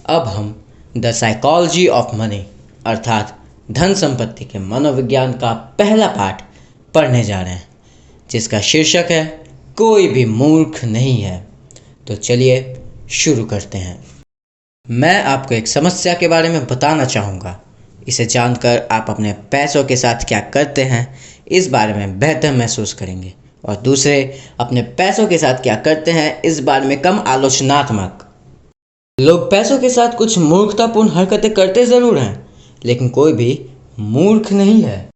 अब हम the psychology of money अर्थात धन संपत्ति के मनोविज्ञान का पहला पाठ पढ़ने जा रहे हैं, जिसका शीर्षक है कोई भी मूर्ख नहीं है। तो चलिए शुरू करते हैं। मैं आपको एक समस्या के बारे में बताना चाहूँगा। इसे जानकर आप अपने पैसों के साथ क्या करते हैं इस बारे में बेहतर महसूस करेंगे, और दूसरे अपने पैसों के साथ क्या करते हैं इस बारे में कम आलोचनात्मक। लोग पैसों के साथ कुछ मूर्खतापूर्ण हरकतें करते ज़रूर हैं, लेकिन कोई भी मूर्ख नहीं है।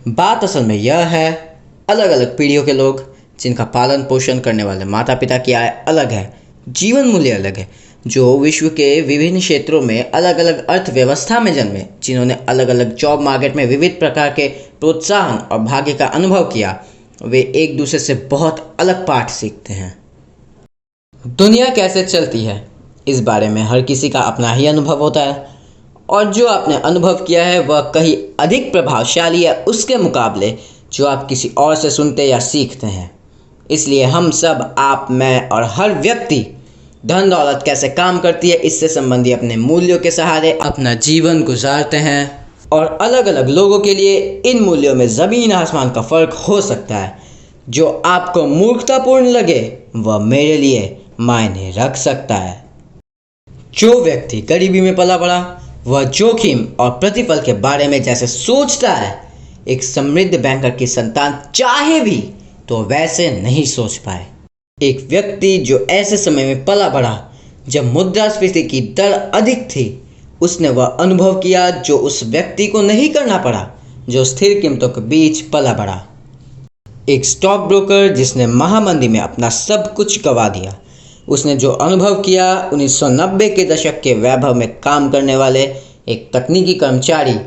बात असल में यह है, अलग अलग पीढ़ियों के लोग जिनका पालन पोषण करने वाले माता पिता की आय अलग है, जीवन मूल्य अलग है, जो विश्व के विभिन्न क्षेत्रों में अलग अलग अर्थव्यवस्था में जन्मे, जिन्होंने अलग अलग जॉब मार्केट में विविध प्रकार के प्रोत्साहन और भाग्य का अनुभव किया, वे एक दूसरे से बहुत अलग पाठ सीखते हैं। दुनिया कैसे चलती है इस बारे में हर किसी का अपना ही अनुभव होता है, और जो आपने अनुभव किया है वह कहीं अधिक प्रभावशाली है उसके मुकाबले जो आप किसी और से सुनते या सीखते हैं। इसलिए हम सब, आप, मैं और हर व्यक्ति धन दौलत कैसे काम करती है इससे संबंधी अपने मूल्यों के सहारे अपना जीवन गुजारते हैं, और अलग अलग लोगों के लिए इन मूल्यों में ज़मीन आसमान का फ़र्क हो सकता है। जो आपको मूर्खतापूर्ण लगे वह मेरे लिए मायने रख सकता है। जो व्यक्ति गरीबी में पला बड़ा वह जोखिम और प्रतिफल के बारे में जैसे सोचता है, एक समृद्ध बैंकर की संतान चाहे भी तो वैसे नहीं सोच पाए। एक व्यक्ति जो ऐसे समय में पला बड़ा जब मुद्रास्फीति की दर अधिक थी, उसने वह अनुभव किया जो उस व्यक्ति को नहीं करना पड़ा जो स्थिर कीमतों के बीच पला बड़ा। एक स्टॉक ब्रोकर जिसने महामंदी में अपना सब कुछ गंवा दिया, उसने जो अनुभव किया 1990 के दशक के वैभव में काम करने वाले एक तकनीकी कर्मचारी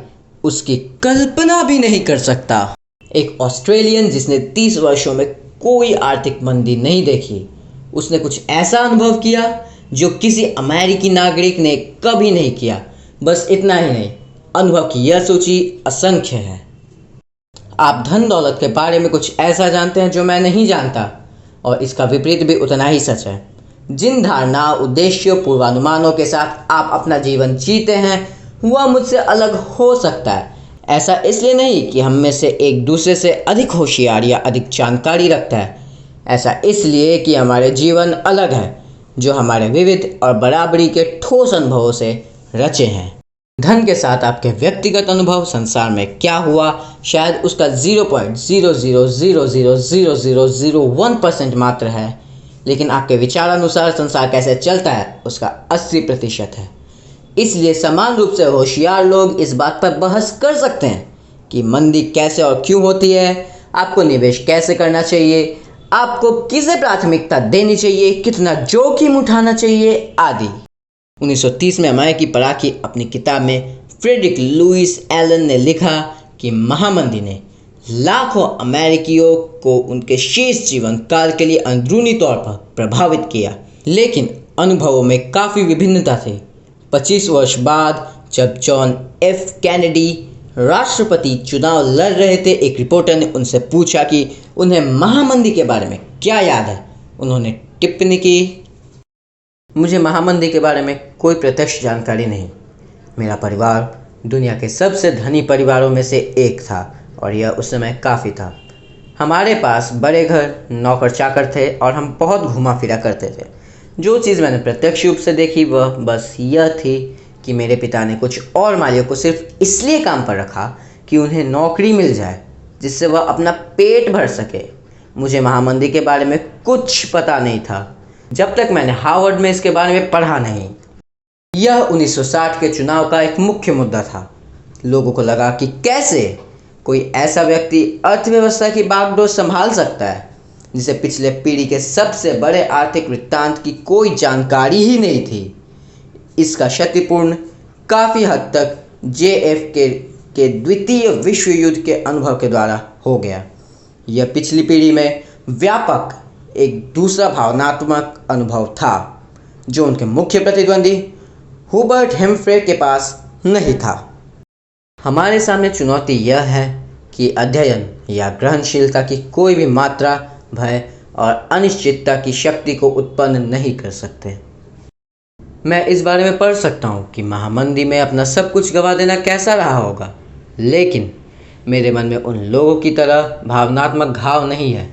उसकी कल्पना भी नहीं कर सकता। एक ऑस्ट्रेलियन जिसने 30 वर्षों में कोई आर्थिक मंदी नहीं देखी, उसने कुछ ऐसा अनुभव किया जो किसी अमेरिकी नागरिक ने कभी नहीं किया। बस इतना ही नहीं, अनुभव की यह सूची असंख्य है। आप धन दौलत के बारे में कुछ ऐसा जानते हैं जो मैं नहीं जानता, और इसका विपरीत भी उतना ही सच है। जिन धारणा, उद्देश्यों, पूर्वानुमानों के साथ आप अपना जीवन जीते हैं वह मुझसे अलग हो सकता है। ऐसा इसलिए नहीं कि हम में से एक दूसरे से अधिक होशियार या अधिक जानकारी रखता है, ऐसा इसलिए कि हमारे जीवन अलग है जो हमारे विविध और बराबरी के ठोस अनुभवों से रचे हैं। धन के साथ आपके व्यक्तिगत अनुभव संसार में क्या हुआ शायद उसका 0.00000001% मात्र है, लेकिन आपके विचारानुसार संसार कैसे चलता है उसका 80% है। इसलिए समान रूप से होशियार लोग इस बात पर बहस कर सकते हैं कि मंदी कैसे और क्यों होती है, आपको निवेश कैसे करना चाहिए, आपको किसे प्राथमिकता देनी चाहिए, कितना जोखिम उठाना चाहिए आदि। 1930 में अमेरिकी पराखी अपनी किताब में फ्रेडरिक लुइस एलन ने लिखा कि महामंदी ने लाखों अमेरिकियों को उनके शेष जीवन काल के लिए अंदरूनी तौर पर प्रभावित किया, लेकिन अनुभवों में काफ़ी विभिन्नता थी। 25 वर्ष बाद जब जॉन एफ कैनेडी राष्ट्रपति चुनाव लड़ रहे थे, एक रिपोर्टर ने उनसे पूछा कि उन्हें महामंदी के बारे में क्या याद है। उन्होंने टिप्पणी की, मुझे महामंदी के बारे में कोई प्रत्यक्ष जानकारी नहीं। मेरा परिवार दुनिया के सबसे धनी परिवारों में से एक था, और यह उस समय काफ़ी था। हमारे पास बड़े घर, नौकर चाकर थे, और हम बहुत घुमा फिरा करते थे। जो चीज़ मैंने प्रत्यक्ष रूप से देखी वह बस यह थी कि मेरे पिता ने कुछ और मालियों को सिर्फ इसलिए काम पर रखा कि उन्हें नौकरी मिल जाए जिससे वह अपना पेट भर सके। मुझे महामंदी के बारे में कुछ पता नहीं था जब तक मैंने हार्वर्ड में इसके बारे में पढ़ा नहीं। यह 1960 के चुनाव का एक मुख्य मुद्दा था। लोगों को लगा कि कैसे कोई ऐसा व्यक्ति अर्थव्यवस्था की बागडोर संभाल सकता है जिसे पिछले पीढ़ी के सबसे बड़े आर्थिक वृत्तांत की कोई जानकारी ही नहीं थी। इसका क्षतिपूर्ण काफ़ी हद तक JFK के द्वितीय विश्व युद्ध के अनुभव के द्वारा हो गया। यह पिछली पीढ़ी में व्यापक एक दूसरा भावनात्मक अनुभव था जो उनके मुख्य प्रतिद्वंदी हुबर्ट हेम्फ्रे के पास नहीं था। हमारे सामने चुनौती यह है कि अध्ययन या ग्रहणशीलता की कोई भी मात्रा भय और अनिश्चितता की शक्ति को उत्पन्न नहीं कर सकते। मैं इस बारे में पढ़ सकता हूँ कि महामंदी में अपना सब कुछ गंवा देना कैसा रहा होगा, लेकिन मेरे मन में उन लोगों की तरह भावनात्मक घाव नहीं है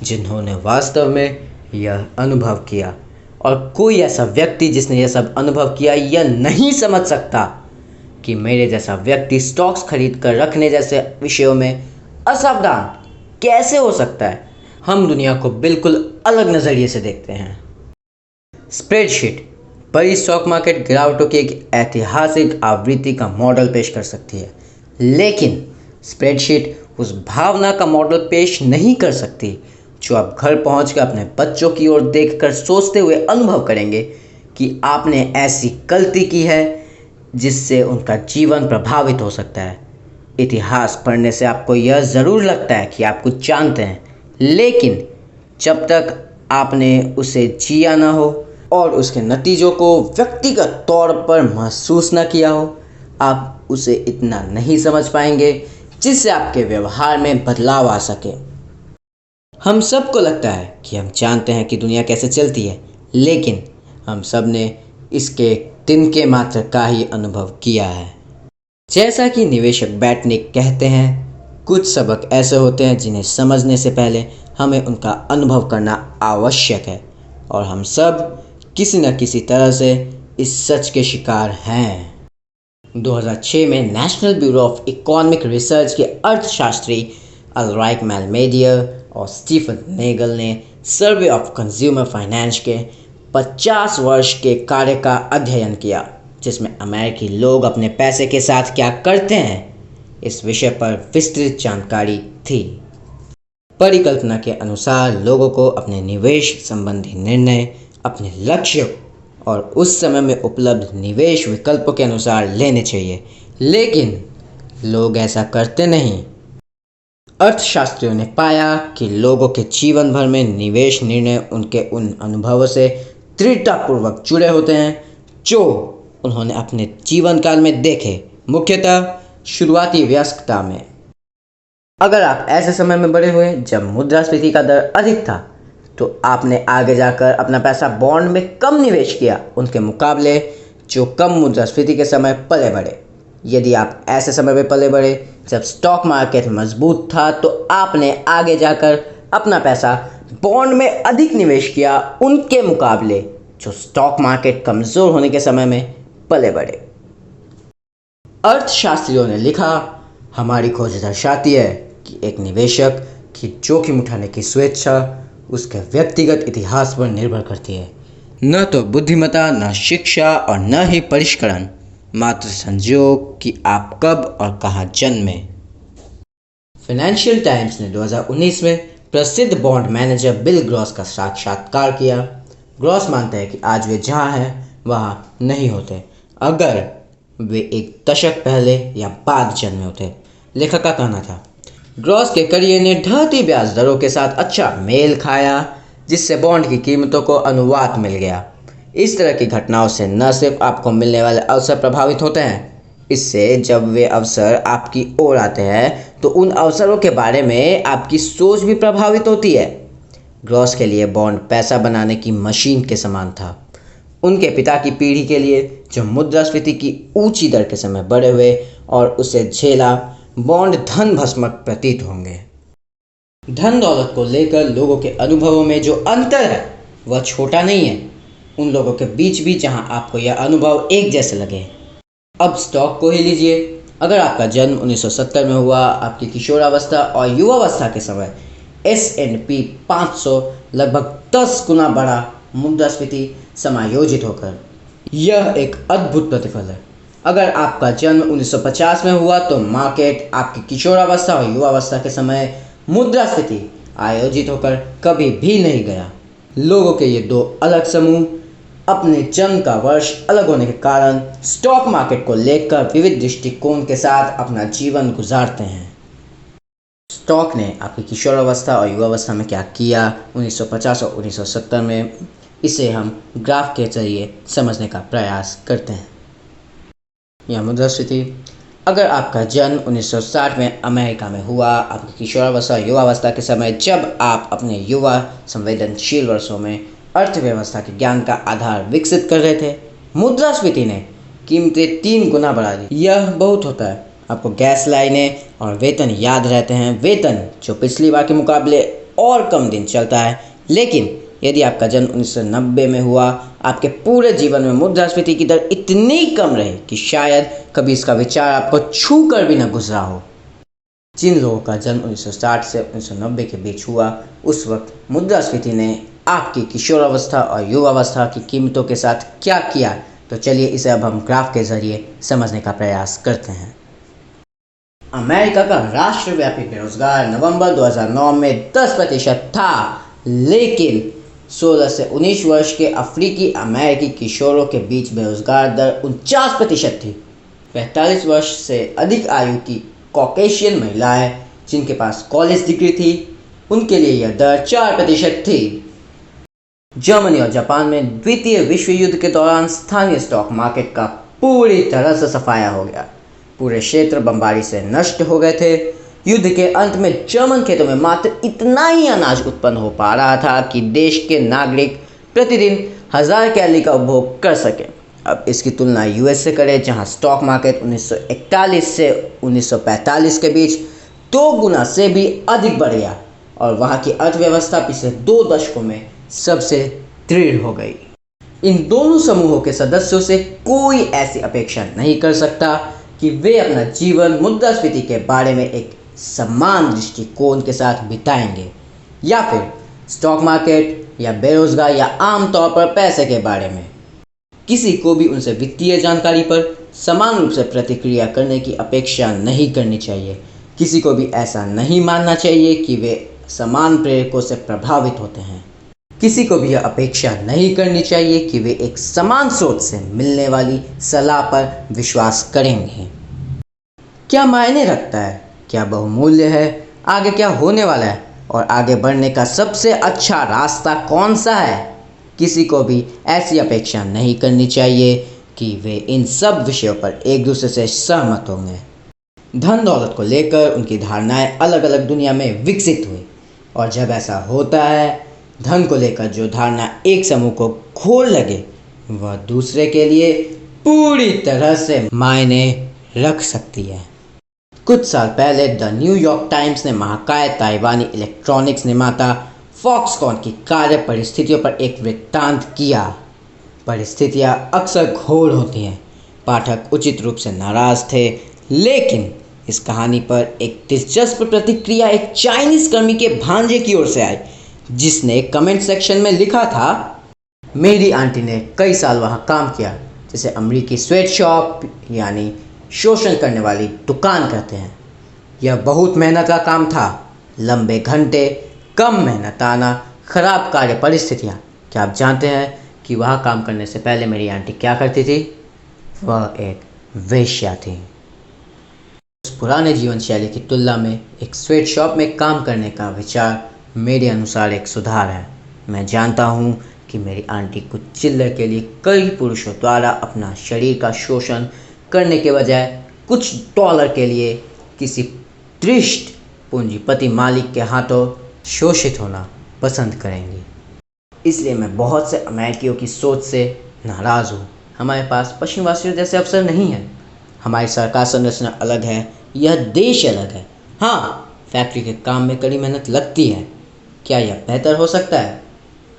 जिन्होंने वास्तव में यह अनुभव किया। और कोई ऐसा व्यक्ति जिसने यह सब अनुभव किया यह नहीं समझ सकता कि मेरे जैसा व्यक्ति स्टॉक्स खरीद कर रखने जैसे विषयों में असावधान कैसे हो सकता है। हम दुनिया को बिल्कुल अलग नज़रिए से देखते हैं। स्प्रेडशीट बड़ी स्टॉक मार्केट गिरावटों की एक ऐतिहासिक आवृत्ति का मॉडल पेश कर सकती है, लेकिन स्प्रेडशीट उस भावना का मॉडल पेश नहीं कर सकती जो आप घर पहुंचकर अपने बच्चों की ओर देखकर सोचते हुए अनुभव करेंगे कि आपने ऐसी गलती की है जिससे उनका जीवन प्रभावित हो सकता है। इतिहास पढ़ने से आपको यह ज़रूर लगता है कि आप कुछ जानते हैं, लेकिन जब तक आपने उसे जिया ना हो और उसके नतीजों को व्यक्तिगत तौर पर महसूस ना किया हो, आप उसे इतना नहीं समझ पाएंगे जिससे आपके व्यवहार में बदलाव आ सके। हम सबको लगता है कि हम जानते हैं कि दुनिया कैसे चलती है, लेकिन हम सब ने इसके तिनके मात्र का ही अनुभव किया है। जैसा कि निवेशक बैटनिक कहते हैं, कुछ सबक ऐसे होते हैं जिन्हें समझने से पहले हमें उनका अनुभव करना आवश्यक है, और हम सब किसी न किसी तरह से इस सच के शिकार हैं। 2006 में national bureau of economic research के अर्थशास्त्री अल्राइक मैलमेडियर और स्टीफन नेगल ने सर्वे ऑफ कंज्यूमर फाइनेंस के 50 वर्ष के कार्य का अध्ययन किया, जिसमें अमेरिकी लोग अपने पैसे के साथ क्या करते हैं इस विषय पर विस्तृत जानकारी थी। परिकल्पना के अनुसार लोगों को अपने निवेश संबंधी निर्णय अपने लक्ष्य और उस समय में उपलब्ध निवेश विकल्पों के अनुसार लेने चाहिए, लेकिन लोग ऐसा करते नहीं। अर्थशास्त्रियों ने पाया कि लोगों के जीवन भर में निवेश निर्णय उनके उन अनुभवों से दृढ़तापूर्वक जुड़े होते हैं जो उन्होंने अपने जीवन काल में देखे, मुख्यतः शुरुआती वयस्कता में। अगर आप ऐसे समय में बड़े हुए जब मुद्रास्फीति का दर अधिक था, तो आपने आगे जाकर अपना पैसा बॉन्ड में कम निवेश किया उनके मुकाबले जो कम मुद्रास्फीति के समय पले बढ़े। यदि आप ऐसे समय में पले बढ़े जब स्टॉक मार्केट मजबूत था, तो आपने आगे जाकर अपना पैसा बॉन्ड में अधिक निवेश किया उनके मुकाबले जो स्टॉक मार्केट कमज़ोर होने के समय में पले बढ़े। अर्थशास्त्रियों ने लिखा, हमारी खोज दर्शाती है कि एक निवेशक की जोखिम उठाने की स्वेच्छा उसके व्यक्तिगत इतिहास पर निर्भर करती है, न तो बुद्धिमत्ता, न शिक्षा और न ही परिष्करण, मात्र संजोग कि आप कब और कहाँ जन्मे। फाइनेंशियल टाइम्स ने 2019 में प्रसिद्ध बॉन्ड मैनेजर बिल ग्रॉस का साक्षात्कार किया। ग्रॉस मानते हैं कि आज वे जहाँ हैं वहाँ नहीं होते अगर वे एक दशक पहले या बाद जन्मे होते। लेखक का कहना था, ग्रॉस के करियर ने ढहती ब्याज दरों के साथ अच्छा मेल खाया, जिससे बॉन्ड की कीमतों को अनुवाद मिल गया। इस तरह की घटनाओं से न सिर्फ आपको मिलने वाले अवसर प्रभावित होते हैं, इससे जब वे अवसर आपकी ओर आते हैं तो उन अवसरों के बारे में आपकी सोच भी प्रभावित होती है। ग्रॉस के लिए बॉन्ड पैसा बनाने की मशीन के समान था। उनके पिता की पीढ़ी के लिए जो मुद्रास्फीति की ऊंची दर के समय बड़े हुए और उसे झेला, बॉन्ड धन भस्मक प्रतीत होंगे। धन दौलत को लेकर लोगों के अनुभवों में जो अंतर है वह छोटा नहीं है उन लोगों के बीच भी जहां आपको यह अनुभव एक जैसे लगे। अब स्टॉक को ही लीजिए। अगर आपका जन्म 1970 में हुआ, आपकी किशोरावस्था और युवावस्था के समय S&P 500 लगभग 10 गुना बढ़ा मुद्रास्फीति समायोजित होकर, यह एक अद्भुत प्रतिफल है। अगर आपका जन्म 1950 में हुआ तो मार्केट आपकी किशोरावस्था और युवावस्था के समय मुद्रास्फीति आयोजित होकर कभी भी नहीं गया। लोगों के ये दो अलग समूह अपने जन्म का वर्ष अलग होने के कारण स्टॉक मार्केट को लेकर विविध दृष्टिकोण के साथ अपना जीवन गुजारते हैं। स्टॉक ने आपकी किशोरावस्था और युवावस्था में क्या किया 1950 और 1970 में, इसे हम ग्राफ के जरिए समझने का प्रयास करते हैं। यह मुद्रास्फीति, अगर आपका जन्म 1960 में अमेरिका में हुआ, आपकी किशोरावस्था और युवावस्था के समय जब आप अपने युवा संवेदनशील वर्षों में अर्थव्यवस्था के ज्ञान का आधार विकसित कर रहे थे, मुद्रास्फीति ने कीमतें 3 गुना बढ़ा दी। यह बहुत होता है। आपको गैस लाइनें और वेतन याद रहते हैं, वेतन जो पिछली बार के मुकाबले और कम दिन चलता है। लेकिन यदि आपका जन्म 1990 में हुआ, आपके पूरे जीवन में मुद्रास्फीति की दर इतनी कम रही कि शायद कभी इसका विचार आपको छू कर भी न गुजरा हो। जिन लोगों का जन्म 1960 से 1990 के बीच हुआ, उस वक्त मुद्रास्फीति ने आपकी किशोरावस्था और युवावस्था की कीमतों के साथ क्या किया, तो चलिए इसे अब हम ग्राफ के जरिए समझने का प्रयास करते हैं। अमेरिका का राष्ट्रव्यापी बेरोजगार नवंबर 2009 में 10% था, लेकिन 16 से 19 वर्ष के अफ्रीकी अमेरिकी किशोरों के बीच बेरोजगार दर 49% थी। 45 वर्ष से अधिक आयु की कॉकेशियन महिलाएं जिनके पास कॉलेज डिग्री थी, उनके लिए यह दर 4% थी। जर्मनी और जापान में द्वितीय विश्व युद्ध के दौरान स्थानीय स्टॉक मार्केट का पूरी तरह से सफाया हो गया। पूरे क्षेत्र बमबारी से नष्ट हो गए थे। युद्ध के अंत में जर्मन खेतों में मात्र इतना ही अनाज उत्पन्न हो पा रहा था कि देश के नागरिक प्रतिदिन 1000 कैलोरी का उपभोग कर सकें। अब इसकी तुलना यूएस से करें, जहां स्टॉक मार्केट 1941 से 1945 के बीच 2 गुना से भी अधिक बढ़ गया और वहां की अर्थव्यवस्था पिछले 2 दशकों में सबसे दृढ़ हो गई। इन दोनों समूहों के सदस्यों से कोई ऐसी अपेक्षा नहीं कर सकता कि वे अपना जीवन मुद्रास्फीति के बारे में एक समान दृष्टिकोण के साथ बिताएंगे, या फिर स्टॉक मार्केट या बेरोजगार या आम तौर पर पैसे के बारे में। किसी को भी उनसे वित्तीय जानकारी पर समान रूप से प्रतिक्रिया करने की अपेक्षा नहीं करनी चाहिए। किसी को भी ऐसा नहीं मानना चाहिए कि वे समान प्रेरकों से प्रभावित होते हैं। किसी को भी यह अपेक्षा नहीं करनी चाहिए कि वे एक समान स्रोत से मिलने वाली सलाह पर विश्वास करेंगे। क्या मायने रखता है, क्या बहुमूल्य है, आगे क्या होने वाला है और आगे बढ़ने का सबसे अच्छा रास्ता कौन सा है? किसी को भी ऐसी अपेक्षा नहीं करनी चाहिए कि वे इन सब विषयों पर एक दूसरे से सहमत होंगे। धन दौलत को लेकर उनकी धारणाएं अलग अलग दुनिया में विकसित हुई, और जब ऐसा होता है, धन को लेकर जो धारणा एक समूह को खोल लगे, वह दूसरे के लिए पूरी तरह से मायने रख सकती है। कुछ साल पहले द न्यूयॉर्क टाइम्स ने महाकाय ताइवानी इलेक्ट्रॉनिक्स निर्माता फॉक्सकॉन की कार्य परिस्थितियों पर एक वृत्तांत किया। परिस्थितियां अक्सर घोर होती हैं। पाठक उचित रूप से नाराज थे, लेकिन इस कहानी पर एक दिलचस्प प्रतिक्रिया एक चाइनीज कर्मी के भांजे की ओर से आई, जिसने कमेंट सेक्शन में लिखा था, मेरी आंटी ने कई साल वहां काम किया, जिसे अमेरिकी स्वेट शॉप यानी शोषण करने वाली दुकान कहते हैं। यह बहुत मेहनत का काम था, लंबे घंटे, कम मेहनताना, खराब कार्य परिस्थितियाँ। क्या आप जानते हैं कि वहाँ काम करने से पहले मेरी आंटी क्या करती थी? वह एक वेश्या थी। उस पुराने जीवन शैली की तुलना में एक स्वेट शॉप में काम करने का विचार मेरे अनुसार एक सुधार है। मैं जानता हूँ कि मेरी आंटी कुछ चिल्लर के लिए कई पुरुषों द्वारा अपना शरीर का शोषण करने के बजाय कुछ डॉलर के लिए किसी दृष्ट पूंजीपति मालिक के हाथों शोषित होना पसंद करेंगी। इसलिए मैं बहुत से अमेरिकियों की सोच से नाराज़ हूँ। हमारे पास पश्चिमवासियों जैसे अवसर नहीं है। हमारी सरकार संरचना अलग है, यह देश अलग है। हाँ, फैक्ट्री के काम में कड़ी मेहनत लगती है। क्या यह बेहतर हो सकता है?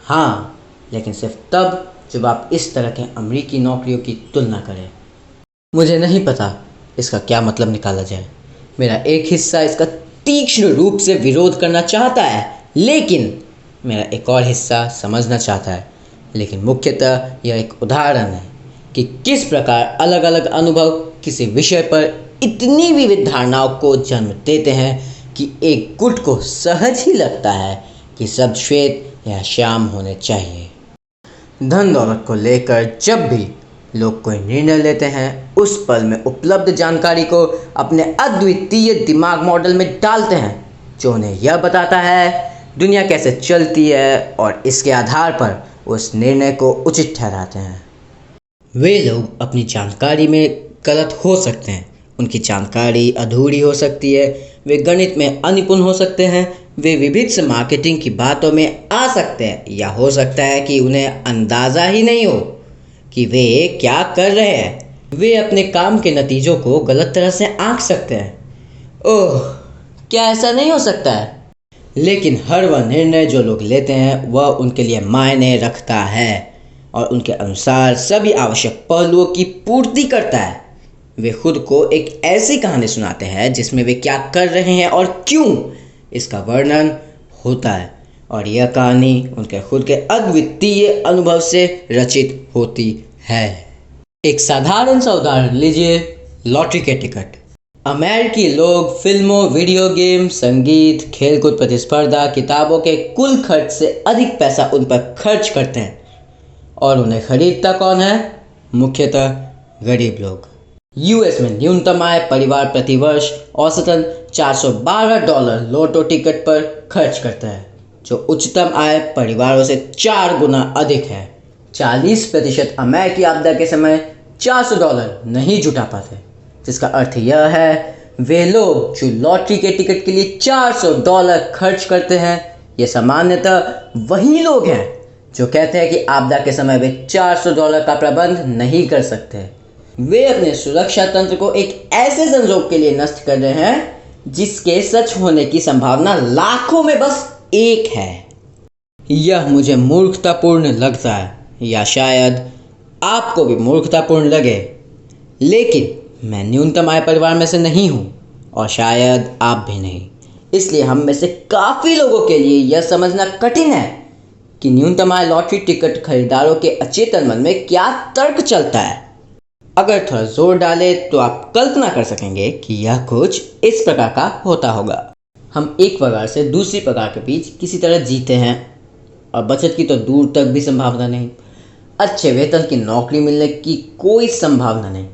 हाँ, लेकिन सिर्फ तब जब आप इस तरह के अमेरिकी नौकरियों की तुलना करें। मुझे नहीं पता इसका क्या मतलब निकाला जाए। मेरा एक हिस्सा इसका तीक्ष्ण रूप से विरोध करना चाहता है, लेकिन मेरा एक और हिस्सा समझना चाहता है। लेकिन मुख्यतः यह एक उदाहरण है कि किस प्रकार अलग अलग अनुभव किसी विषय पर इतनी विविध धारणाओं को जन्म देते हैं कि एक गुट को सहज ही लगता है कि सब श्वेत या श्याम होने चाहिए। धन दौलत को लेकर जब भी लोग कोई निर्णय लेते हैं, उस पल में उपलब्ध जानकारी को अपने अद्वितीय दिमाग मॉडल में डालते हैं, जो उन्हें यह बताता है दुनिया कैसे चलती है, और इसके आधार पर उस निर्णय को उचित ठहराते हैं। वे लोग अपनी जानकारी में गलत हो सकते हैं, उनकी जानकारी अधूरी हो सकती है, वे गणित में अनिपुण हो सकते हैं, वे विविध से मार्केटिंग की बातों में आ सकते हैं, या हो सकता है कि उन्हें अंदाज़ा ही नहीं हो कि वे क्या कर रहे हैं। वे अपने काम के नतीजों को गलत तरह से आंक सकते हैं। ओह, क्या ऐसा नहीं हो सकता है? लेकिन हर वह निर्णय जो लोग लेते हैं वह उनके लिए मायने रखता है और उनके अनुसार सभी आवश्यक पहलुओं की पूर्ति करता है। वे खुद को एक ऐसी कहानी सुनाते हैं जिसमें वे क्या कर रहे हैं और क्यों इसका वर्णन होता है, और यह कहानी उनके खुद के अद्वितीय अनुभव से रचित होती है। एक साधारण सा उदाहरण लीजिए, लॉटरी के टिकट। अमेरिकी लोग फिल्मों, वीडियो गेम, संगीत, खेलकूद प्रतिस्पर्धा, किताबों के कुल खर्च से अधिक पैसा उन पर खर्च करते हैं, और उन्हें खरीदता कौन है? मुख्यतः गरीब लोग। यूएस में न्यूनतम आय परिवार प्रतिवर्ष औसतन $412 लोटो टिकट पर खर्च करता है, जो उच्चतम आय परिवारों से 4 गुना अधिक है। 40% अमेरिकी आपदा के समय $400 नहीं जुटा पाते, जिसका अर्थ यह है वे लोग जो लॉटरी के टिकट के लिए $400 खर्च करते हैं, ये सामान्यतः वही लोग हैं जो कहते हैं कि आपदा के समय वे $400 का प्रबंध नहीं कर सकते। वे अपने सुरक्षा तंत्र को एक ऐसे संजोग के लिए नष्ट कर रहे हैं जिसके सच होने की संभावना लाखों में बस एक है। यह मुझे मूर्खतापूर्ण लगता है, या शायद आपको भी मूर्खतापूर्ण लगे, लेकिन मैं न्यूनतम आय परिवार में से नहीं हूँ और शायद आप भी नहीं। इसलिए हम में से काफ़ी लोगों के लिए यह समझना कठिन है कि न्यूनतम आय लॉटरी टिकट खरीदारों के अचेतन मन में क्या तर्क चलता है। अगर थोड़ा जोर डाले तो आप कल्पना कर सकेंगे कि यह कुछ इस प्रकार का होता होगा। हम एक पगार से दूसरी पगार के बीच किसी तरह जीते हैं और बचत की तो दूर तक भी संभावना नहीं। अच्छे वेतन की नौकरी मिलने की कोई संभावना नहीं।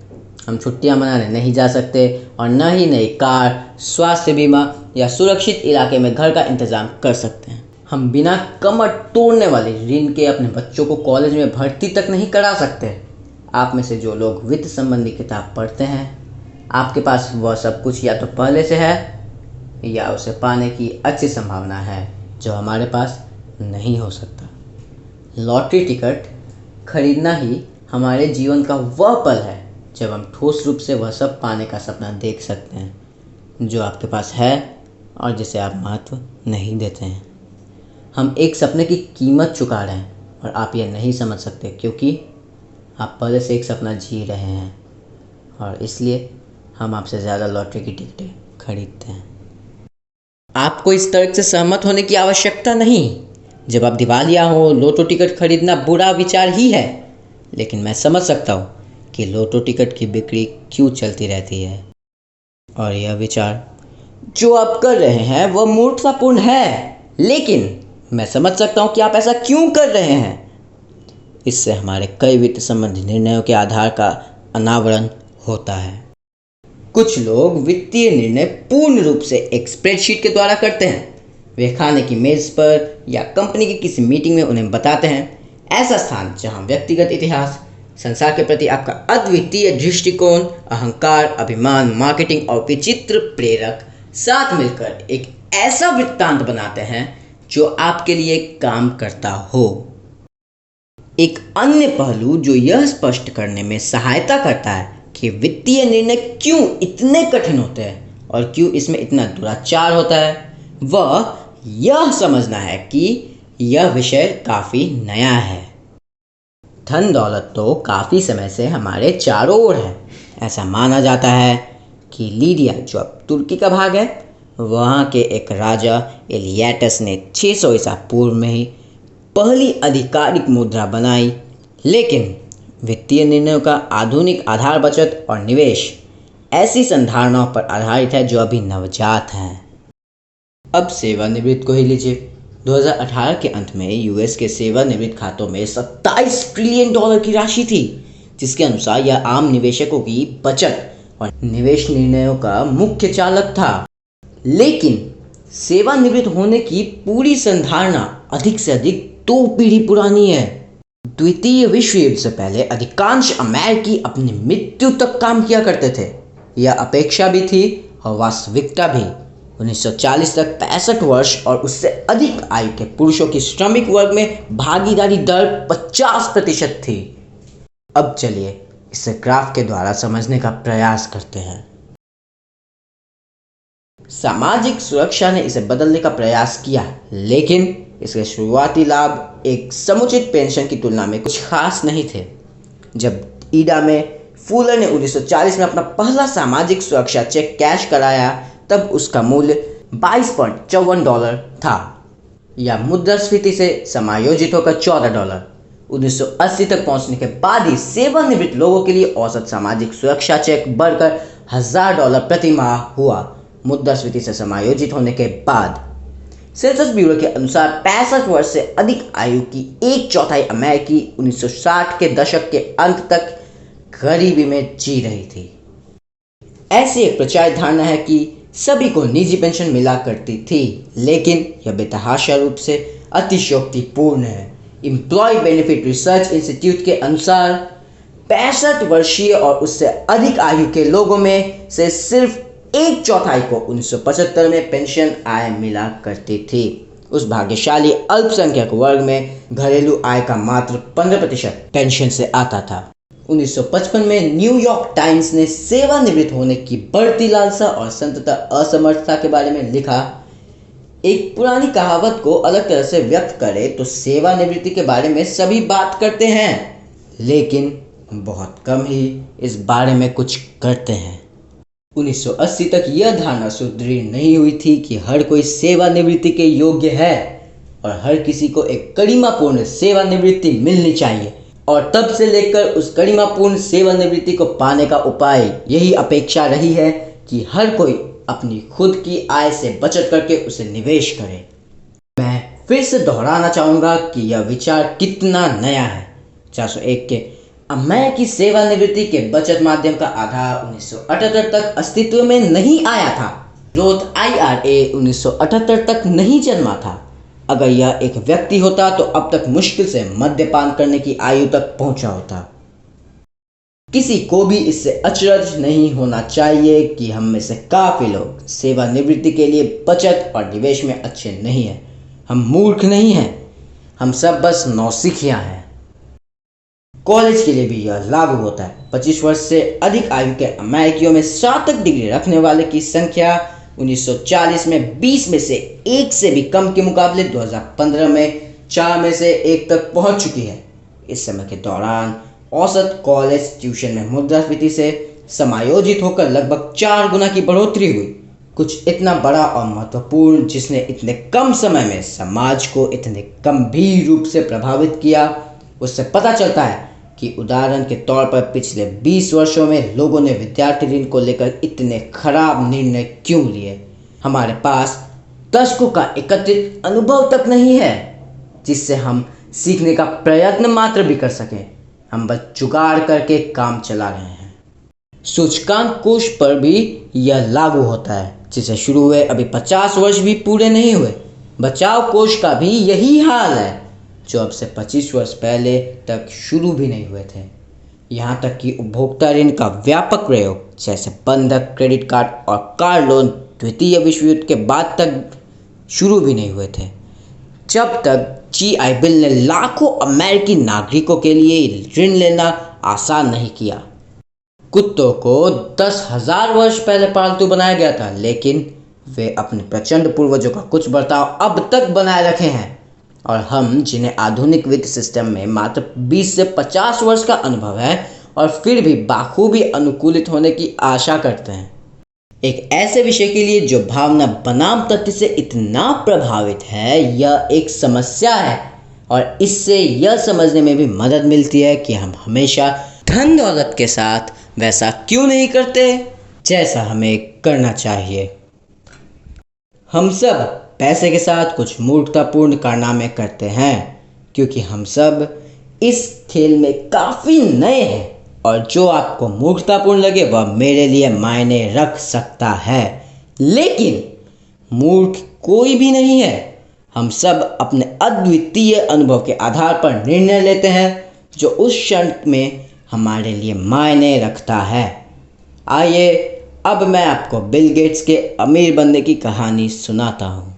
हम छुट्टियां मनाने नहीं जा सकते और न ही नई कार, स्वास्थ्य बीमा या सुरक्षित इलाके में घर का इंतजाम कर सकते हैं। हम बिना कमर तोड़ने वाले ऋण के अपने बच्चों को कॉलेज में भर्ती तक नहीं करा सकते। आप में से जो लोग वित्त संबंधी किताब पढ़ते हैं, आपके पास वह सब कुछ या तो पहले से है या उसे पाने की अच्छी संभावना है जो हमारे पास नहीं हो सकता। लॉटरी टिकट खरीदना ही हमारे जीवन का वह पल है जब हम ठोस रूप से वह सब पाने का सपना देख सकते हैं जो आपके पास है और जिसे आप महत्व नहीं देते हैं। हम एक सपने की कीमत चुका रहे हैं और आप यह नहीं समझ सकते क्योंकि आप पहले से एक सपना जी रहे हैं, और इसलिए हम आपसे ज़्यादा लॉटरी की टिकटें खरीदते हैं। आपको इस तर्क से सहमत होने की आवश्यकता नहीं। जब आप दिवालिया हो, लोटो टिकट खरीदना बुरा विचार ही है, लेकिन मैं समझ सकता हूँ कि लोटो टिकट की बिक्री क्यों चलती रहती है। और यह विचार जो आप कर रहे हैं वह मूर्खतापूर्ण है, लेकिन मैं समझ सकता हूँ कि आप ऐसा क्यों कर रहे हैं। इससे हमारे कई वित्त संबंधी निर्णयों के आधार का अनावरण होता है। कुछ लोग वित्तीय निर्णय पूर्ण रूप से एक स्प्रेडशीट के द्वारा करते हैं। वे खाने की मेज पर या कंपनी की किसी मीटिंग में उन्हें बताते हैं, ऐसा स्थान जहां व्यक्तिगत इतिहास, संसार के प्रति आपका अद्वितीय दृष्टिकोण, अहंकार, अभिमान, मार्केटिंग और विचित्र प्रेरक साथ मिलकर एक ऐसा वृत्तांत बनाते हैं जो आपके लिए काम करता हो। एक अन्य पहलू जो यह स्पष्ट करने में सहायता करता है कि वित्तीय निर्णय क्यों इतने कठिन होते हैं और क्यों इसमें इतना दुराचार होता है, वह यह समझना है कि यह विषय काफ़ी नया है। धन दौलत तो काफ़ी समय से हमारे चारों ओर है। ऐसा माना जाता है कि लीडिया, जो अब तुर्की का भाग है, वहाँ के एक राजा एलियाटस ने 600 ईसा पूर्व में ही पहली आधिकारिक मुद्रा बनाई। लेकिन वित्तीय निर्णयों का आधुनिक आधार बचत और निवेश ऐसी संधारणाओं पर आधारित है जो अभी नवजात हैं। अब सेवानिवृत्त को ही लीजिए। 2018 के अंत में यूएस के सेवानिवृत्त खातों में $27 ट्रिलियन की राशि थी, जिसके अनुसार यह आम निवेशकों की बचत और निवेश निर्णयों का मुख्य चालक था। लेकिन सेवानिवृत्त होने की पूरी संधारणा अधिक से अधिक 2 पीढ़ी पुरानी है। द्वितीय विश्व युद्ध से पहले अधिकांश अमेरिकी अपनी मृत्यु तक काम किया करते थे। यह अपेक्षा भी थी और वास्तविकता भी। 1940 तक 65 वर्ष और उससे अधिक आयु के पुरुषों की श्रमिक वर्ग में भागीदारी दर 50% थी। अब चलिए इसे ग्राफ के द्वारा समझने का प्रयास करते हैं। सामाजिक सुरक्षा ने इसे बदलने का प्रयास किया, लेकिन इसके शुरुआती लाभ एक समुचित पेंशन की तुलना में कुछ खास नहीं थे। जब ईडा में फूलर ने 1940 में अपना पहला सामाजिक सुरक्षा चेक कैश कराया, तब उसका मूल्य $22.54 था, या मुद्रास्फीति से समायोजित होकर $14। 1980 तक पहुंचने के बाद ही सेवानिवृत्त लोगों के लिए औसत सामाजिक सुरक्षा चेक बढ़कर $1000 प्रति माह हुआ। मुद्रास्फीति से समायोजित होने के बाद सेंसस ब्यूरो के अनुसार 65 वर्ष से अधिक आयु की एक चौथाई अमेरिकी 1960 के दशक के अंत तक गरीबी में जी रही थी। ऐसी एक प्रचारित धारणा है कि सभी को निजी पेंशन मिला करती थी, लेकिन यह बेतहाशा रूप से अतिशयोक्तिपूर्ण है। एम्प्लॉय बेनिफिट रिसर्च इंस्टीट्यूट के अनुसार 65 वर्षीय और उससे अधिक आयु के लोगों में से सिर्फ एक चौथाई को 1975 में पेंशन आय मिला करती थी। उस भाग्यशाली अल्पसंख्यक वर्ग में घरेलू आय का मात्र 15% पेंशन से आता था। 1955 में न्यूयॉर्क टाइम्स ने सेवानिवृत्त होने की बढ़ती लालसा और संततः असमर्थता के बारे में लिखा। एक पुरानी कहावत को अलग तरह से व्यक्त करें तो सेवानिवृत्ति के बारे में सभी बात करते हैं, लेकिन बहुत कम ही इस बारे में कुछ करते हैं। 1980 तक यह धारणा सुदृढ़ नहीं हुई थी कि हर कोई सेवानिवृत्ति के योग्य है और हर किसी को एक गरिमापूर्ण सेवानिवृत्ति मिलनी चाहिए, और तब से लेकर उस गरिमापूर्ण सेवानिवृत्ति को पाने का उपाय यही अपेक्षा रही है कि हर कोई अपनी खुद की आय से बचत करके उसे निवेश करे। मैं फिर से दोहराना चाहूँगा कि यह विचार कितना नया है। 401 के अमेरिकी सेवानिवृत्ति के बचत माध्यम का आधार 1978 तक अस्तित्व में नहीं आया था। रोथ IRA 1978 तक नहीं जन्मा था। अगर यह एक व्यक्ति होता तो अब तक मुश्किल से मद्यपान करने की आयु तक पहुंचा होता। किसी को भी इससे अचरज नहीं होना चाहिए कि हम में से काफी लोग सेवानिवृत्ति के लिए बचत और निवेश में अच्छे नहीं हैं। हम मूर्ख नहीं हैं, हम सब बस नौसिखिया हैं। कॉलेज के लिए भी यह लागू होता है। 25 वर्ष से अधिक आयु के अमेरिकियों में स्नातक डिग्री रखने वाले की संख्या 1940 में 20 में से 1 से भी कम के मुकाबले 2015 में 4 में से 1 तक पहुंच चुकी है। इस समय के दौरान औसत कॉलेज ट्यूशन में मुद्रास्फीति से समायोजित होकर लगभग 4 गुना की बढ़ोतरी हुई। कुछ इतना बड़ा और महत्वपूर्ण जिसने इतने कम समय में समाज को इतने गंभीर रूप से प्रभावित किया, उससे पता चलता है कि उदाहरण के तौर पर पिछले 20 वर्षों में लोगों ने विद्यार्थी ऋण को लेकर इतने खराब निर्णय क्यों लिए। हमारे पास दशकों का एकत्रित अनुभव तक नहीं है जिससे हम सीखने का प्रयत्न मात्र भी कर सकें। हम बस जुगाड़ करके काम चला रहे हैं। सूचकांक कोष पर भी यह लागू होता है, जिसे शुरू हुए अभी 50 वर्ष भी पूरे नहीं हुए। बचाव कोष का भी यही हाल है, जो अब से 25 वर्ष पहले तक शुरू भी नहीं हुए थे। यहाँ तक कि उपभोक्ता ऋण का व्यापक प्रयोग, जैसे बंधक, क्रेडिट कार्ड और कार लोन, द्वितीय विश्व युद्ध के बाद तक शुरू भी नहीं हुए थे, जब तक GI बिल ने लाखों अमेरिकी नागरिकों के लिए ऋण लेना आसान नहीं किया। कुत्तों को 10,000 वर्ष पहले पालतू बनाया गया था, लेकिन वे अपने प्रचंड पूर्वजों का कुछ बर्ताव अब तक बनाए रखे हैं, और हम जिन्हें आधुनिक वित्त सिस्टम में मात्र 20 से 50 वर्ष का अनुभव है और फिर भी बाखूबी अनुकूलित होने की आशा करते हैं। एक ऐसे विषय के लिए जो भावना बनाम तथ्य से इतना प्रभावित है, यह एक समस्या है, और इससे यह समझने में भी मदद मिलती है कि हम हमेशा धन दौलत के साथ वैसा क्यों नहीं करते जैसा हमें करना चाहिए। हम सब पैसे के साथ कुछ मूर्खतापूर्ण कारनामे करते हैं, क्योंकि हम सब इस खेल में काफ़ी नए हैं, और जो आपको मूर्खतापूर्ण लगे वह मेरे लिए मायने रख सकता है, लेकिन मूर्ख कोई भी नहीं है। हम सब अपने अद्वितीय अनुभव के आधार पर निर्णय लेते हैं जो उस क्षण में हमारे लिए मायने रखता है। आइए अब मैं आपको बिल गेट्स के अमीर बनने की कहानी सुनाता हूँ।